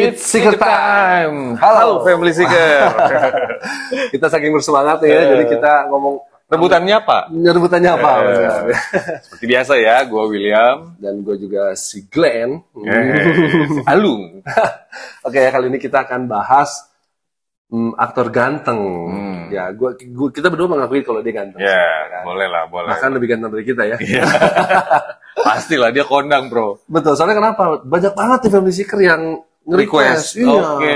It's Seeker Time. Halo Family Seeker. Kita saking bersemangat ya, jadi kita ngomong rebutannya apa? Rebutannya apa? Seperti biasa ya, gue William dan gue juga si Glenn. Alung. Oke, kali ini kita akan bahas aktor ganteng. Ya, kita berdua mengakui kalau dia ganteng. Ya, kan? boleh lah, boleh. Bahkan lebih ganteng dari kita ya. Pastilah dia kondang, bro. Betul, soalnya kenapa? Banyak banget nih Family Seeker yang request. Iya. Oke.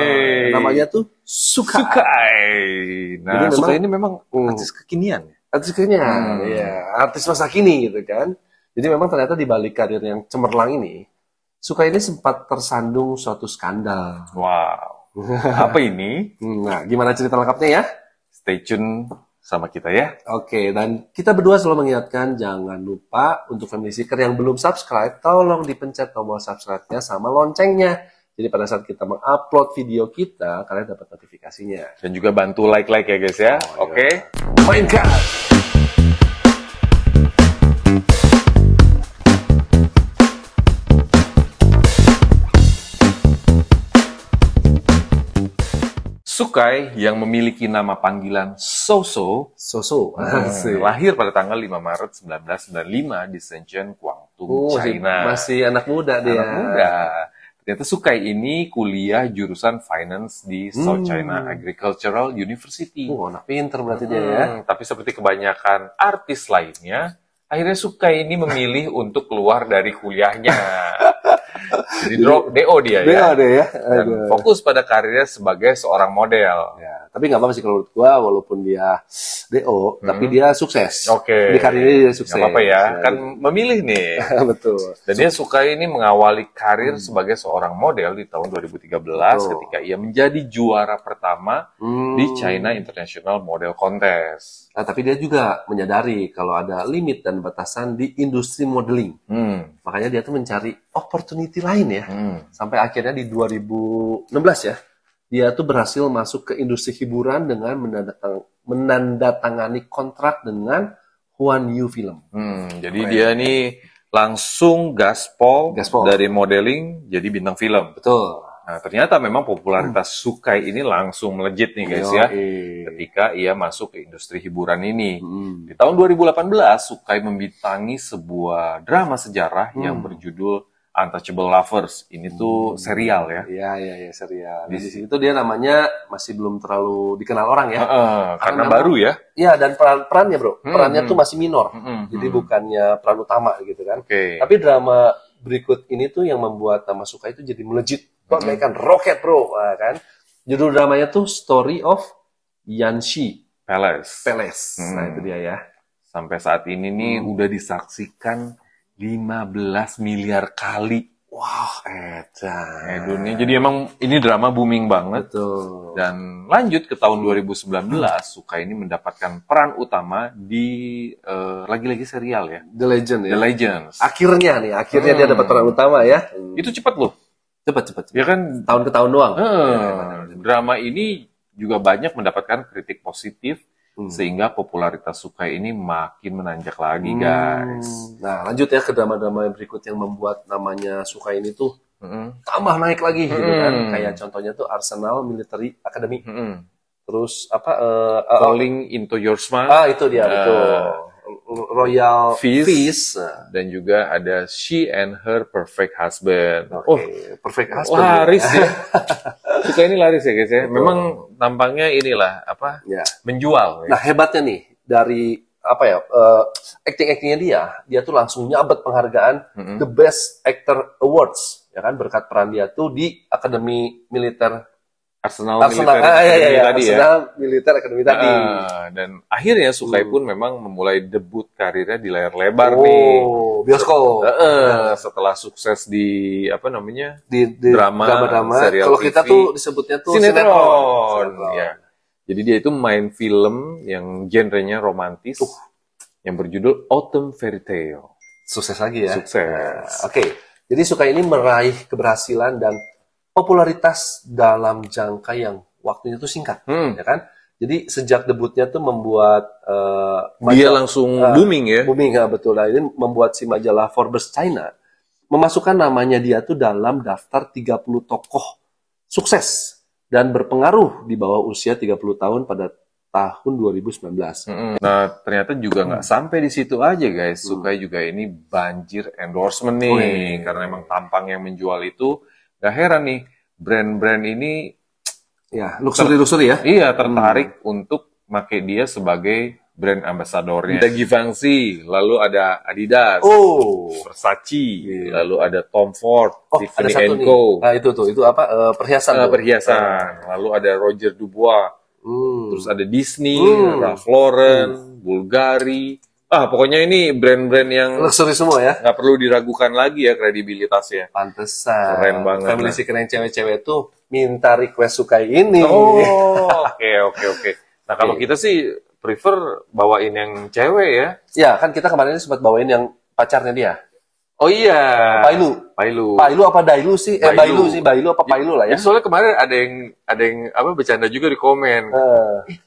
Namanya tuh Sukai. Nah, Sukai ini memang artis kekinian. Artis kekinian, ya. Artis masa kini gitu kan. Jadi memang ternyata di balik karir yang cemerlang ini, Sukai ini sempat tersandung suatu skandal. Wow. Apa ini? Nah, gimana cerita lengkapnya ya? Stay tune sama kita ya. Oke, dan kita berdua selalu mengingatkan jangan lupa untuk Family Seeker yang belum subscribe, tolong dipencet tombol subscribe-nya sama loncengnya. Jadi pada saat kita mengupload video kita, kalian dapat notifikasinya. Dan juga bantu like-like ya guys ya. Oke. Mainkan! Sukai yang memiliki nama panggilan Soso, lahir pada tanggal 5 Maret 1995 di Shenzhen, Guangdong, China. Masih anak muda dia. Anak muda. Ternyata Sukai ini kuliah jurusan finance di South China Agricultural University. Anak pinter berarti dia ya. Tapi seperti kebanyakan artis lainnya, akhirnya Sukai ini memilih untuk keluar dari kuliahnya. Jadi DO dia ya. DO ya. Dan fokus pada karirnya sebagai seorang model. Ya, tapi nggak apa-apa sih kalau menurut gua, walaupun dia DO, tapi dia sukses. Oke. Di karirnya dia sukses. Nggak apa-apa ya, kan memilih nih. Betul. Dan dia suka ini mengawali karir sebagai seorang model di tahun 2013 ketika ia menjadi juara pertama di China International Model Contest. Nah, tapi dia juga menyadari kalau ada limit dan batasan di industri modeling. Makanya dia tuh mencari opportunity lain ya. Sampai akhirnya di 2016 ya, dia tuh berhasil masuk ke industri hiburan dengan menandatangani kontrak dengan Huan Yu Film. Jadi dia nih langsung gaspol dari modeling jadi bintang film. Betul. Nah, ternyata memang popularitas Sukai ini langsung melejit nih guys ya. Ketika ia masuk ke industri hiburan ini. Di tahun 2018, Sukai membintangi sebuah drama sejarah yang berjudul Untouchable Lovers. Ini tuh serial ya. Iya, serial. Di situ dia namanya masih belum terlalu dikenal orang ya. Karena baru ya. Iya, dan perannya bro. Perannya tuh masih minor. Jadi bukannya peran utama gitu kan. Tapi drama berikut ini tuh yang membuat nama Sukai itu jadi melejit. Bagaikan roket bro, kan? Judul dramanya tuh Story of Yanxi Palace. Nah itu dia ya. Sampai saat ini nih udah disaksikan 15 miliar kali. Wah, dunia. Jadi emang ini drama booming banget. Betul. Dan lanjut ke tahun 2019, Sukai ini mendapatkan peran utama di lagi-lagi serial ya. The Legend ya. The Legends. Akhirnya dia dapat peran utama ya. Itu cepat loh. Cepat. Ya kan tahun ke tahun doang. Drama ini juga banyak mendapatkan kritik positif sehingga popularitas Sukai ini makin menanjak lagi, guys. Nah, lanjut ya ke drama-drama yang berikut yang membuat namanya Sukai ini tuh tambah naik lagi gitu kan. Kayak contohnya tuh Arsenal Military Academy. Terus apa Falling into Your Smile. Itu dia betul. Royal Feast. Dan juga ada She and Her Perfect Husband. Perfect Husband. Laris ya. Suka ini laris ya guys ya. Memang tampangnya inilah menjual. Nah hebatnya nih dari actingnya dia tuh langsung nyabet penghargaan The Best Actor Awards ya kan, berkat peran dia tuh di Akademi Militer Arsenal Militer Academy tadi. Dan akhirnya Sukai pun memang memulai debut karirnya di layar lebar nih. Bioskop. Setelah sukses di di drama serial kalau TV. Kita tuh disebutnya tuh sinetron. Ya. Jadi dia itu main film yang genrenya romantis yang berjudul Autumn Fairy Tale. Sukses lagi ya. Sukses. Jadi Sukai ini meraih keberhasilan dan popularitas dalam jangka yang waktunya tuh singkat, ya kan? Jadi sejak debutnya tuh membuat dia langsung booming ya. Booming ya, betul. Nah, ini membuat si majalah Forbes China memasukkan namanya dia tuh dalam daftar 30 tokoh sukses dan berpengaruh di bawah usia 30 tahun pada tahun 2019. Nah, ternyata juga nggak sampai di situ aja, guys. Sukai juga ini banjir endorsement nih. Karena emang tampang yang menjual itu, gak heran nih, brand-brand ini ya, luxury ya. Iya, tertarik untuk pakai dia sebagai brand ambassadornya. Ada Givenchy, lalu ada Adidas, Versace, lalu ada Tom Ford, Tiffany & Co. Nah, itu apa? Perhiasan. Perhiasan. Lalu ada Roger Dubois. Terus ada Disney, Ralph Lauren, Bulgari. Pokoknya ini brand-brand yang luxury semua ya. Nggak perlu diragukan lagi ya kredibilitasnya. Pantesan. Keren banget. Family Secret cewek-cewek tuh minta request Sukai ini. Oke. Nah, kalau kita sih prefer bawain yang cewek ya. Ya, kan kita kemarin sempat bawain yang pacarnya dia. Oh iya. Pailu apa Dailu sih? Bailu apa Pailu lah ya. Jadi soalnya kemarin ada yang bercanda juga di komen.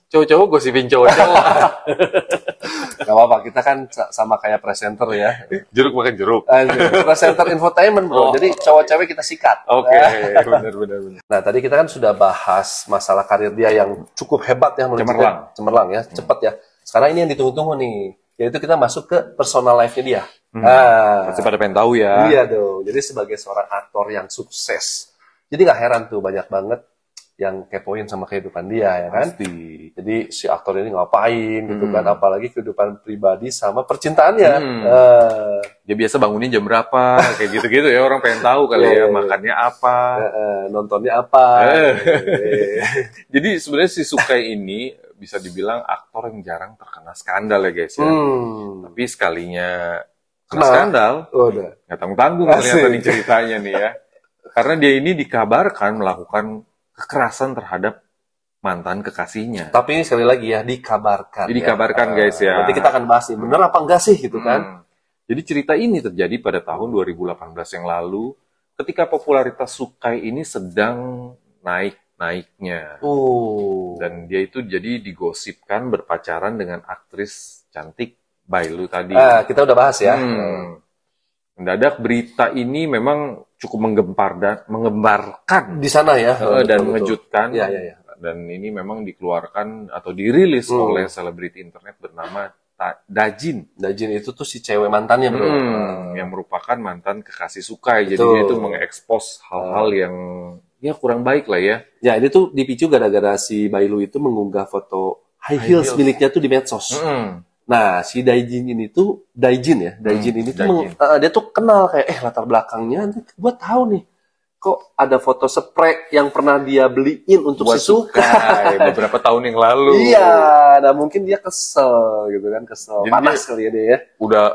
Cowok-cowok gosipin cowok-cowok. Gak apa-apa, kita kan sama kayak presenter ya. Jeruk makan jeruk. Presenter infotainment bro. Jadi cowok-cewek kita sikat. Oke, benar. Nah, tadi kita kan sudah bahas masalah karir dia yang cukup hebat ya, cemerlang ya, cepat ya. Sekarang ini yang ditunggu-tunggu nih, yaitu kita masuk ke personal life-nya dia. Pasti pada pengen tahu ya. Iya dong. Jadi sebagai seorang aktor yang sukses, jadi nggak heran tuh banyak banget yang kepoin sama kehidupan dia ya kan. Pasti. Jadi si aktor ini ngapain gitu kan, apalagi kehidupan pribadi sama percintaannya. Dia biasa bangunnya jam berapa, kayak gitu-gitu ya, orang pengen tahu kali ya, makannya apa, nontonnya apa. Jadi sebenarnya si Sukai ini bisa dibilang aktor yang jarang terkena skandal ya guys ya. Tapi sekalinya kena skandal, nggak tanggung-tanggung ternyata nih ceritanya nih ya. Karena dia ini dikabarkan melakukan kekerasan terhadap mantan kekasihnya. Tapi ini sekali lagi ya, dikabarkan. Jadi dikabarkan guys ya. Nanti kita akan bahas nih, bener apa enggak sih gitu kan. Jadi cerita ini terjadi pada tahun 2018 yang lalu, ketika popularitas Sukai ini sedang naik-naiknya. Dan dia itu jadi digosipkan berpacaran dengan aktris cantik Bailu tadi. Kita udah bahas ya. Mendadak berita ini memang cukup menggemparkan di sana ya, dan mengejutkan. Iya. Dan ini memang dikeluarkan atau dirilis oleh selebriti internet bernama Dajin. Dajin itu tuh si cewek mantannya bro. Yang merupakan mantan kekasih Sukai. Jadi dia itu mengekspos hal-hal yang ya kurang baik lah ya. Ya ini tuh dipicu gara-gara si Bailu itu mengunggah foto high heels miliknya tuh di medsos. Nah, si Dajin ini tuh, Dajin ini tuh dia tuh kenal kayak, latar belakangnya, gue tahu nih, kok ada foto spray yang pernah dia beliin untuk si Sukai beberapa tahun yang lalu. Iya, nah mungkin dia kesel gitu kan, Jadi panas kali ya dia ya.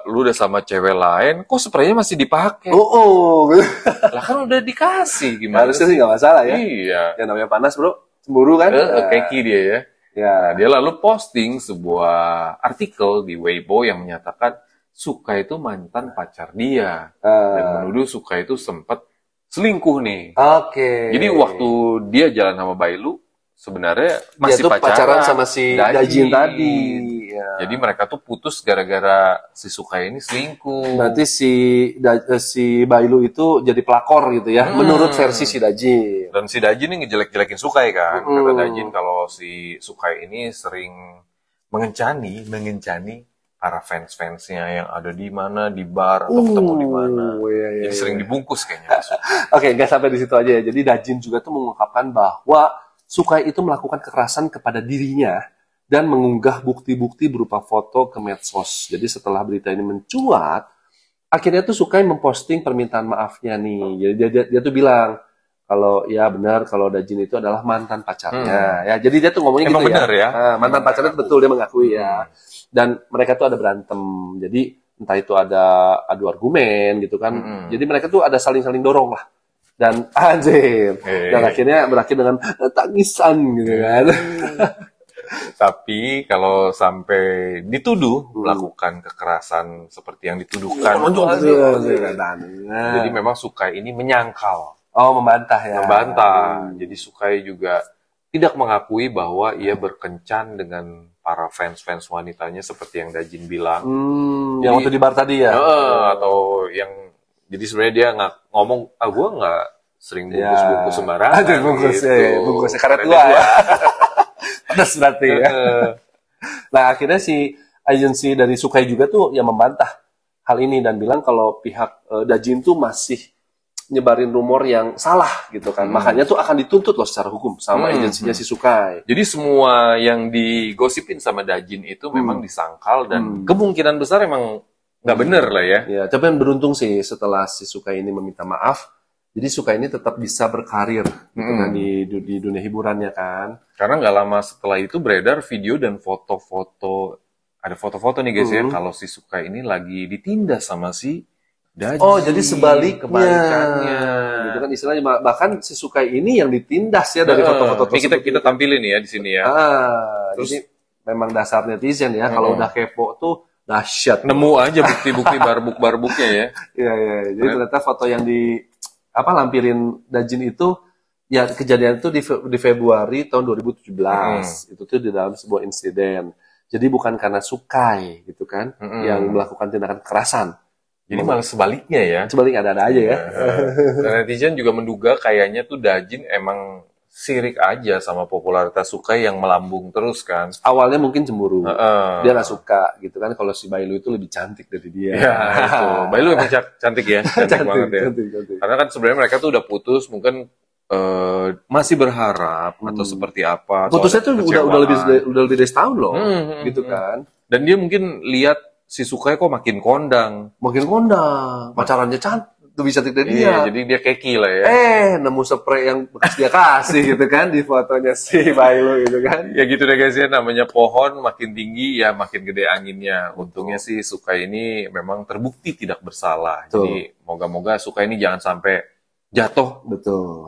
Lu udah sama cewek lain, kok spraynya masih dipakai? Lah kan udah dikasih, gimana? Harusnya sih nggak masalah ya. Iya. Yang namanya panas bro, cemburu kan? Keki dia ya. Nah, dia lalu posting sebuah artikel di Weibo yang menyatakan Sukai itu mantan pacar dia dan menuduh Sukai itu sempat selingkuh nih. Jadi waktu dia jalan sama Bailu sebenarnya masih pacaran sama si Dajin tadi. Jadi mereka tuh putus gara-gara si Sukai ini selingkuh. Berarti si Bailu itu jadi pelakor gitu ya, menurut versi si Dajin. Dan si Dajin ini ngejelek-jelekin Sukai kan. Kata Dajin kalau si Sukai ini sering mengencani para fans-fansnya yang ada di mana, di bar atau ketemu di mana. Jadi sering dibungkus kayaknya. Oke, nggak sampai di situ aja ya. Jadi Dajin juga tuh mengungkapkan bahwa Sukai itu melakukan kekerasan kepada dirinya dan mengunggah bukti-bukti berupa foto ke medsos. Jadi setelah berita ini mencuat, akhirnya tuh Sukai memposting permintaan maafnya nih. Jadi dia tuh bilang kalau ya benar kalau Dajin itu adalah mantan pacarnya. Ya, jadi dia tuh ngomongnya emang gitu benar ya. Mantan pacarnya betul, dia mengakui ya. Dan mereka tuh ada berantem. Jadi entah itu ada adu argumen gitu kan. Jadi mereka tuh ada saling-saling dorong lah. Dan dan akhirnya berakhir dengan tangisan gitu kan. Tapi kalau sampai dituduh melakukan kekerasan seperti yang dituduhkan, jadi memang Sukai ini menyangkal. Membantah ya. Jadi Sukai juga tidak mengakui bahwa ia berkencan dengan para fans wanitanya seperti yang Dajin bilang. Yang waktu di bar tadi ya? Atau yang, jadi sebenarnya dia ngomong, gue nggak sering bungkus-bungkus sembarangan. Bungkus gitu. ya, bungkusnya karet tua ya. Pedas berarti ya. Nah, akhirnya si agensi dari Sukai juga tuh yang membantah hal ini dan bilang kalau pihak Dajin tuh masih nyebarin rumor yang salah gitu kan. Makanya tuh akan dituntut loh secara hukum sama agensinya si Sukai. Jadi semua yang digosipin sama Dajin itu memang disangkal dan kemungkinan besar emang nggak bener lah ya. Ya, tapi yang beruntung sih setelah si Sukai ini meminta maaf, jadi Sukai ini tetap bisa berkarir gitu kan, di dunia hiburannya kan. Karena nggak lama setelah itu beredar video dan foto-foto, ada foto-foto nih guys ya, kalau si Sukai ini lagi ditindas sama si Dajin. Oh, jadi kebalikannya. Gitu kan istilahnya, bahkan si Sukai ini yang ditindas ya dari foto-foto Ini tersebut. kita tampilin ya di sini ya. Terus, jadi memang dasar netizen ya, kalau udah kepo tuh dahsyat. Nemu aja bukti-bukti barbuk-barbuknya ya. Iya. Jadi ternyata foto yang lampirin Dajin itu, ya kejadian itu di Februari tahun 2017. Itu tuh di dalam sebuah insiden. Jadi bukan karena Sukai gitu kan, yang melakukan tindakan kekerasan. Jadi malah sebaliknya ya. Sebaliknya ada-ada aja ya. Dan netizen juga menduga kayaknya tuh Dajin emang sirik aja sama popularitas Sukai yang melambung terus kan. Awalnya mungkin cemburu. Dia nggak suka gitu kan kalau si Bailu itu lebih cantik dari dia. Ya, itu. Bailu emang cantik ya. Cantik banget ya. Cantik. Karena kan sebenarnya mereka tuh udah putus, mungkin masih berharap atau seperti apa. Putusnya tuh udah lebih dari setahun loh. Gitu kan. Dan dia mungkin lihat si Sukai kok makin kondang. Pacarannya cantik. Lebih cantik dari dia. Iya, jadi dia keki lah ya. Nemu spray yang bekas dia kasih gitu kan di fotonya si Bailu gitu kan. Ya gitu deh guys ya, namanya pohon makin tinggi ya makin gede anginnya. Untungnya sih Sukai ini memang terbukti tidak bersalah. Jadi moga-moga Sukai ini jangan sampai jatuh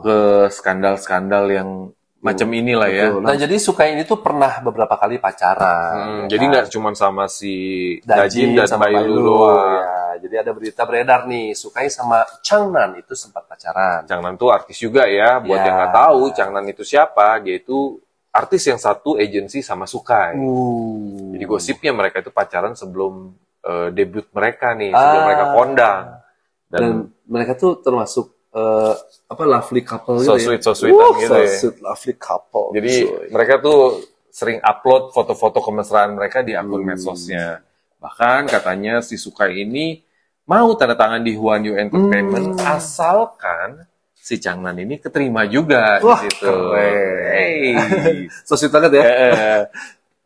ke skandal-skandal yang macam inilah ya. Nah, jadi Sukai ini tuh pernah beberapa kali pacaran. Jadi nggak cuma sama si Dajin dan Bailu doang. Ya, jadi ada berita beredar nih, Sukai sama Changnan itu sempat pacaran. Changnan tuh artis juga ya. Buat yang nggak tahu Changnan itu siapa, dia itu artis yang satu agensi sama Sukai. Jadi gosipnya mereka itu pacaran sebelum debut mereka nih, sebelum mereka kondang. Dan mereka tuh termasuk lovely couple so gitu sweet-sweetan gitu ya. Sweet, lovely couple. Jadi mereka tuh sering upload foto-foto kemesraan mereka di akun medsosnya. Bahkan katanya si Sukai ini mau tanda tangan di Huanyu Entertainment asalkan si Changnan ini keterima juga di situ. Keren. So sweet banget ya.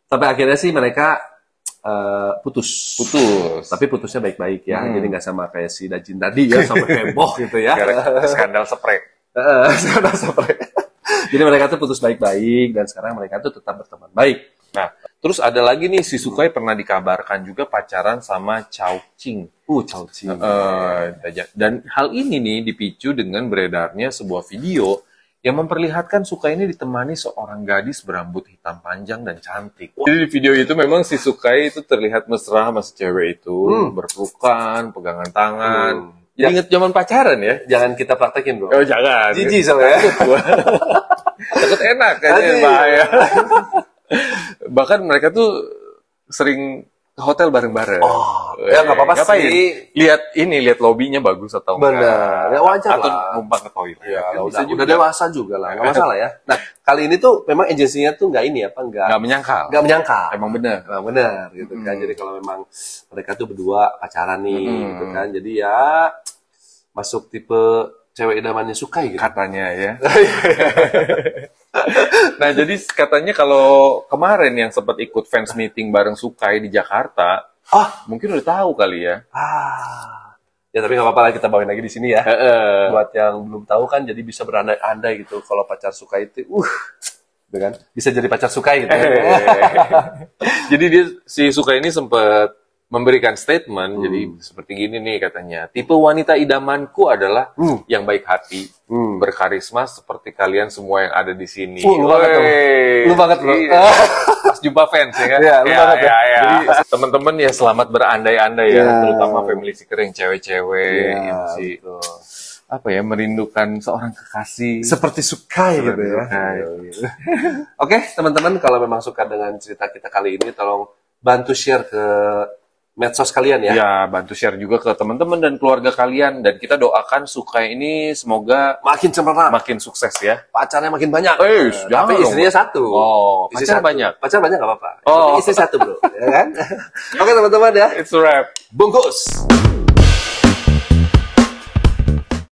Sampai akhirnya sih mereka putus. Tapi putusnya baik-baik ya. Jadi nggak sama kayak si Dajin tadi ya, sampai heboh gitu ya. Skandal spray. Skandal spray. Jadi mereka tuh putus baik-baik dan sekarang mereka tuh tetap berteman baik. Nah, terus ada lagi nih si Sukai pernah dikabarkan juga pacaran sama Chao Qing. Chao Qing. Dan hal ini nih dipicu dengan beredarnya sebuah video yang memperlihatkan Sukai ini ditemani seorang gadis berambut hitam panjang dan cantik. Jadi di video itu memang si Sukai itu terlihat mesra sama si cewek itu, berpelukan, pegangan tangan. Jadi inget zaman pacaran ya? Jangan kita praktekin bro. Oh jangan. Jijik soalnya. Takut enak kayaknya, bahaya. Bahkan mereka tuh sering ke hotel bareng-bareng. Ya nggak apa-apa sih. Lihat lobbynya bagus atau enggak. Benar. Ya wajar atau lah. numpang ke toilet. Ya, udah dewasa juga lah, nggak masalah ya. Nah, kali ini tuh memang agensinya tuh nggak menyangkal. Emang benar gitu kan. Jadi kalau memang mereka tuh berdua pacaran nih gitu kan. Jadi ya masuk tipe cewek idamannya Sukai gitu. Katanya ya. Nah, jadi katanya kalau kemarin yang sempat ikut fans meeting bareng Sukai di Jakarta, mungkin udah tahu kali ya. Ya tapi nggak apa-apa lah, kita bawain lagi di sini ya. Buat yang belum tahu kan, jadi bisa berandai-andai gitu kalau pacar Sukai itu, gitu kan? Bisa jadi pacar Sukai gitu. Jadi si Sukai ini sempat memberikan statement, jadi seperti gini nih katanya, tipe wanita idamanku adalah yang baik hati, berkarisma seperti kalian semua yang ada di sini. Lu banget bro. Pas jumpa fans ya kan? Lu banget ya. Jadi teman-teman ya selamat berandai-andai ya, terutama family seeker yang cewek-cewek yang sih merindukan seorang kekasih seperti Sukai gitu ya. Oke, teman-teman, kalau memang suka dengan cerita kita kali ini, tolong bantu share ke medsos kalian ya. Ya, bantu share juga ke teman-teman dan keluarga kalian. Dan kita doakan Sukai ini semoga makin cemerlang, makin sukses ya. Pacarnya makin banyak. Tapi istrinya satu. Oh, istri pacar banyak. Pacar banyak nggak apa-apa. Oh. Tapi istri satu bro, ya kan? Oke teman-teman ya. It's a wrap. Bungkus.